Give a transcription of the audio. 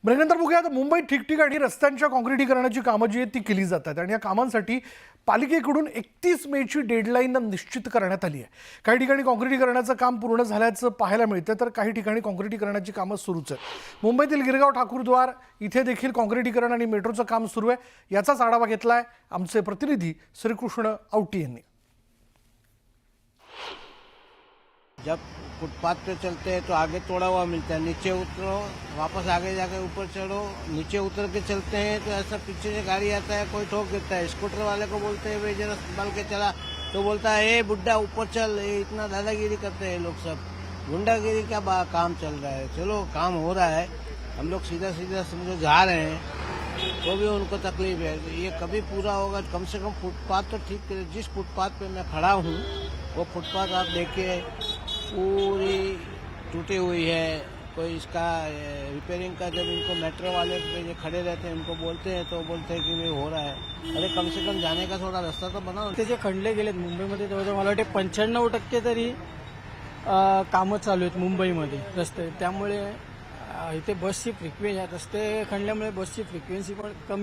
ब्रेकनंतर बघूया आता मुंबईत ठिकठिकाणी रस्त्यांच्या काँक्रिटीकरणाची कामं जी आहेत ती केली जातात आणि या कामांसाठी पालिकेकडून 31 मेची डेडलाईन निश्चित करण्यात आली आहे। काही ठिकाणी काँक्रिटीकरणाचं काम पूर्ण झाल्याचं पाहायला मिळतं तर काही ठिकाणी काँक्रिटीकरणाची कामं सुरूच आहेत। मुंबईतील गिरगाव ठाकूरद्वार इथे देखील काँक्रिटीकरण आणि मेट्रोचं काम सुरू आहे। याचाच आढावा घेतलाय आमचे प्रतिनिधी श्रीकृष्ण औटी यांनी। जब फुटपाथ पे चलते हैं तो आगे तोड़ा हुआ मिलता है, नीचे उतरो वापस आगे जाकर ऊपर चढ़ो, नीचे उतर के चलते हैं तो ऐसा पीछे से गाड़ी आता है कोई ठोक देता है। स्कूटर वाले को बोलते हैं भाई जरा संभाल के चला तो बोलता है ए बुड्ढा ऊपर चल। ये इतना दादागिरी करते हैं लोग, सब गुंडागिरी का काम चल रहा है। चलो काम हो रहा है, हम लोग सीधा सीधा समझो जा रहे हैं तो भी उनको तकलीफ है। ये कभी पूरा होगा, कम से कम फुटपाथ तो ठीक करे। जिस फुटपाथ पे मैं खड़ा हूँ वो फुटपाथ आप देखिए पूरी टूटी हुई है। कोई इसका रिपेयरिंग का जब इनको मेट्रो वाले पे जो खड़े रहते हैं उनको बोलते हैं तो बोलते हैं कि ये हो रहा है। अरे कम से कम जाने का थोडा रस्ता तो बनाओ। ते जे खणले गेलेत मुंबईमध्ये जवळजवळ मला वाटते 95% तरी कामं चालू आहेत मुंबईमध्ये रस्ते। त्यामुळे इथे बसची फ्रिक्वेन्सी रस्ते खणल्यामुळे बसची फ्रिक्वेन्सी पण कमी